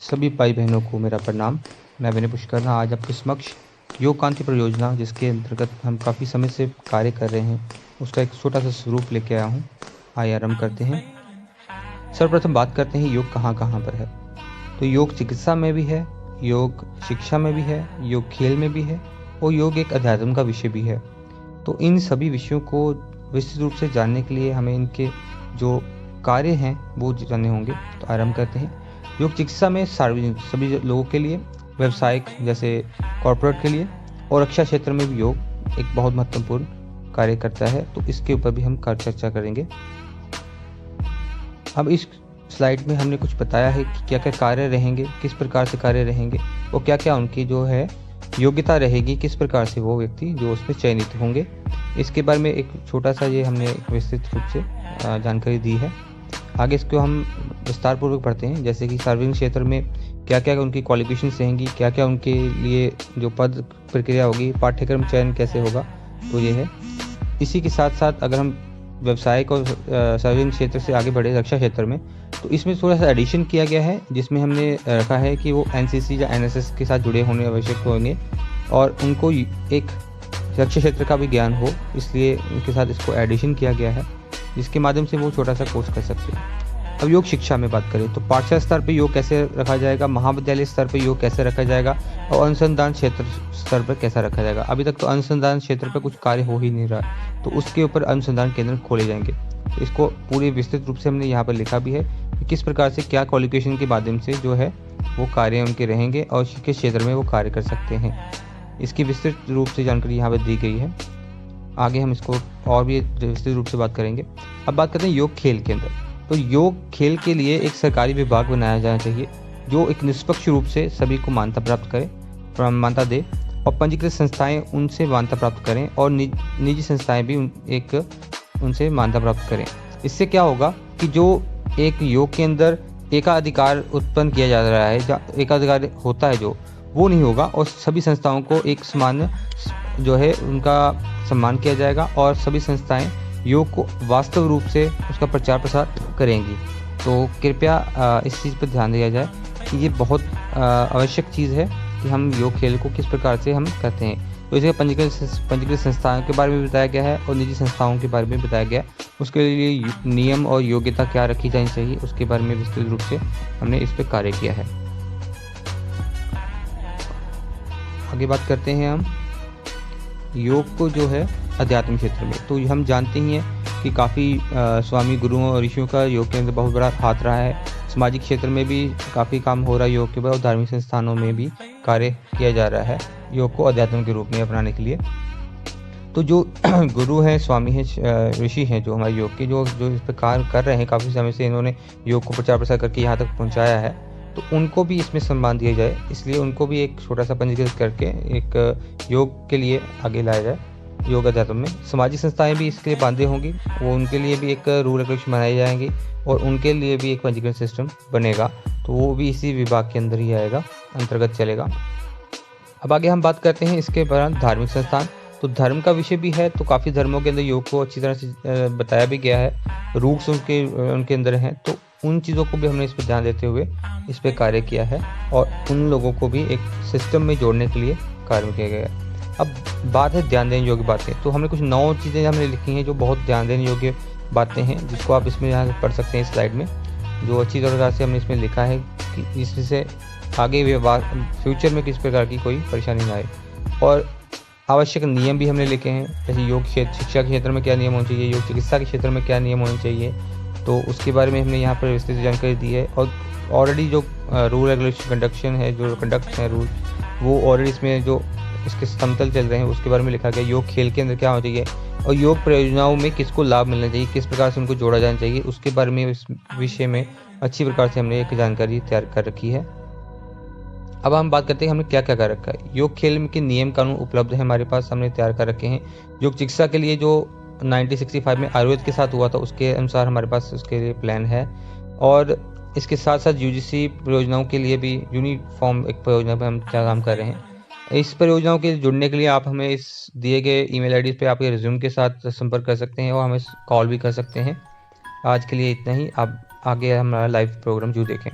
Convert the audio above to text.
सभी भाई बहनों को मेरा प्रणाम। मैं विनय पुष्कर आज आपके समक्ष योग क्रांति परियोजना, जिसके अंतर्गत हम काफ़ी समय से कार्य कर रहे हैं, उसका एक छोटा सा स्वरूप लेके आया हूँ। आइए आरंभ करते हैं। सर्वप्रथम बात करते हैं योग कहाँ कहाँ पर है। तो योग चिकित्सा में भी है, योग शिक्षा में भी है, योग खेल में भी है और योग एक अध्यात्म का विषय भी है। तो इन सभी विषयों को विस्तृत रूप से जानने के लिए हमें इनके जो कार्य हैं वो जानने होंगे। तो आरंभ करते हैं। योग चिकित्सा में सार्वजनिक सभी लोगों के लिए, व्यवसायिक जैसे कॉर्पोरेट के लिए और रक्षा क्षेत्र में भी योग एक बहुत महत्वपूर्ण कार्य करता है। तो इसके ऊपर भी हम चर्चा करेंगे। अब इस स्लाइड में हमने कुछ बताया है कि क्या क्या कार्य रहेंगे, किस प्रकार से कार्य रहेंगे और क्या क्या उनकी जो है योग्यता रहेगी, किस प्रकार से वो व्यक्ति जो उसमें चयनित होंगे। इसके बारे में एक छोटा सा ये हमने विस्तृत रूप से जानकारी दी है। आगे इसको हम विस्तार पूर्वक पढ़ते हैं, जैसे कि सार्वजनिक क्षेत्र में क्या क्या उनकी क्वालिफिकेशंस रहेंगी, क्या क्या उनके लिए जो पद प्रक्रिया होगी, पाठ्यक्रम चयन कैसे होगा। तो ये है। इसी के साथ साथ अगर हम व्यवसायिक और सार्वजनिक क्षेत्र से आगे बढ़े रक्षा क्षेत्र में, तो इसमें थोड़ा सा एडिशन किया गया है, जिसमें हमने रखा है कि वो एनसीसी या एनएसएस के साथ जुड़े होने आवश्यक होंगे और उनको एक रक्षा क्षेत्र का भी ज्ञान हो, इसलिए उनके साथ इसको एडिशन किया गया है, जिसके माध्यम से वो छोटा सा कोर्स कर सकते हैं। अब योग शिक्षा में बात करें तो पाठशाला स्तर पर योग कैसे रखा जाएगा, महाविद्यालय स्तर पर योग कैसे रखा जाएगा और अनुसंधान क्षेत्र स्तर पर कैसा रखा जाएगा। अभी तक तो अनुसंधान क्षेत्र पर कुछ कार्य हो ही नहीं रहा, तो उसके ऊपर अनुसंधान केंद्र खोले जाएंगे। तो इसको पूरे विस्तृत रूप से हमने यहाँ पर लिखा भी है कि किस प्रकार से क्या क्वालिफिकेशन के माध्यम से जो है वो कार्य उनके रहेंगे और किस क्षेत्र में वो कार्य कर सकते हैं। इसकी विस्तृत रूप से जानकारी यहाँ पर दी गई है। आगे हम इसको और भी विस्तृत रूप से बात करेंगे। अब बात करते हैं योग खेल के अंदर। तो योग खेल के लिए एक सरकारी विभाग बनाया जाना चाहिए जो एक निष्पक्ष रूप से सभी को मान्यता प्राप्त करे, मान्यता दे और पंजीकृत संस्थाएं उनसे मान्यता प्राप्त करें और निजी संस्थाएं भी उनसे मान्यता प्राप्त करें। इससे क्या होगा कि जो एक योग के अंदर एकाधिकार उत्पन्न किया जा रहा है, एकाधिकार होता है जो, वो नहीं होगा और सभी संस्थाओं को एक समान जो है उनका सम्मान किया जाएगा और सभी संस्थाएं योग को वास्तव रूप से उसका प्रचार प्रसार करेंगी। तो कृपया इस चीज़ पर ध्यान दिया जाए कि ये बहुत आवश्यक चीज़ है कि हम योग खेल को किस प्रकार से हम करते हैं। तो इसे पंजीकृत संस्थाओं के बारे में बताया गया है और निजी संस्थाओं के बारे में बताया गया है। उसके लिए नियम और योग्यता क्या रखी जानी चाहिए उसके बारे में विस्तृत रूप से हमने इस पर कार्य किया है। आगे बात करते हैं हम योग को जो है अध्यात्म क्षेत्र में। तो हम जानते ही हैं कि काफ़ी स्वामी गुरुओं और ऋषियों का योग के अंदर बहुत बड़ा हाथ रहा है। सामाजिक क्षेत्र में भी काफ़ी काम हो रहा है योग के बाद और धार्मिक संस्थानों में भी कार्य किया जा रहा है योग को अध्यात्म के रूप में अपनाने के लिए। तो जो गुरु हैं, स्वामी हैं, ऋषि हैं जो हमारे योग के, जो इस पर कार्य कर रहे हैं काफ़ी समय से, इन्होंने योग को प्रचार प्रसार करके यहाँ तक पहुँचाया है, तो उनको भी इसमें सम्मान दिया जाए। इसलिए उनको भी एक छोटा सा पंजीकृत करके एक योग के लिए आगे लाया जाए। योग अध्यात्म में सामाजिक संस्थाएं भी इसके लिए बांधे होंगी, वो उनके लिए भी एक रूल रेगुलेशन बनाए जाएंगे और उनके लिए भी एक पंजीकरण सिस्टम बनेगा। तो वो भी इसी विभाग के अंदर ही आएगा, अंतर्गत चलेगा। अब आगे हम बात करते हैं इसके बाद धार्मिक संस्थान। तो धर्म का विषय भी है, तो काफ़ी धर्मों के अंदर योग को अच्छी तरह से बताया भी गया है, रूट्स उनके अंदर हैं। तो उन चीज़ों को भी हमने इस पर ध्यान देते हुए इस पर कार्य किया है और उन लोगों को भी एक सिस्टम में जोड़ने के लिए कार्य किया गया है। अब बात है ध्यान देने योग्य बातें। तो हमने कुछ 9 चीज़ें हमने लिखी हैं जो बहुत ध्यान देने योग्य बातें हैं, जिसको आप इसमें यहाँ से पढ़ सकते हैं स्लाइड में, जो अच्छी तरह से हमने इसमें लिखा है कि जिससे आगे फ्यूचर में किस प्रकार की कोई परेशानी ना आए। और आवश्यक नियम भी हमने लिखे हैं, जैसे योग शिक्षा के क्षेत्र में क्या नियम होने चाहिए, योग चिकित्सा के क्षेत्र में क्या नियम होने चाहिए, तो उसके बारे में हमने यहाँ पर विस्तृत जानकारी दी है। और ऑलरेडी जो रूल रेगुलेशन कंडक्शन है, जो कंडक्ट है रूल, वो ऑलरेडी इसमें जो इसके समतल चल रहे हैं उसके बारे में लिखा गया। योग खेल के अंदर क्या होना चाहिए और योग परियोजनाओं में किसको लाभ मिलना चाहिए, किस प्रकार से उनको जोड़ा जाना चाहिए, उसके बारे में इस विषय में अच्छी प्रकार से हमने एक जानकारी तैयार कर रखी है। अब हम बात करते हैं हमने क्या क्या कर रखा है। योग खेल के नियम कानून उपलब्ध है हमारे पास, हमने तैयार कर रखे हैं। योग चिकित्सा के लिए जो 1965 में आयुर्वेद के साथ हुआ था उसके अनुसार हमारे पास उसके लिए प्लान है। और इसके साथ साथ यूजीसी परियोजनाओं के लिए भी यूनिफॉर्म एक परियोजना पर हम क्या काम कर रहे हैं। इस परियोजनाओं के जुड़ने के लिए आप हमें इस दिए गए ईमेल आईडी पे आपके रिज्यूम के साथ संपर्क कर सकते हैं और हमें कॉल भी कर सकते हैं। आज के लिए इतना ही। आप आगे हमारा लाइव प्रोग्राम जो देखें।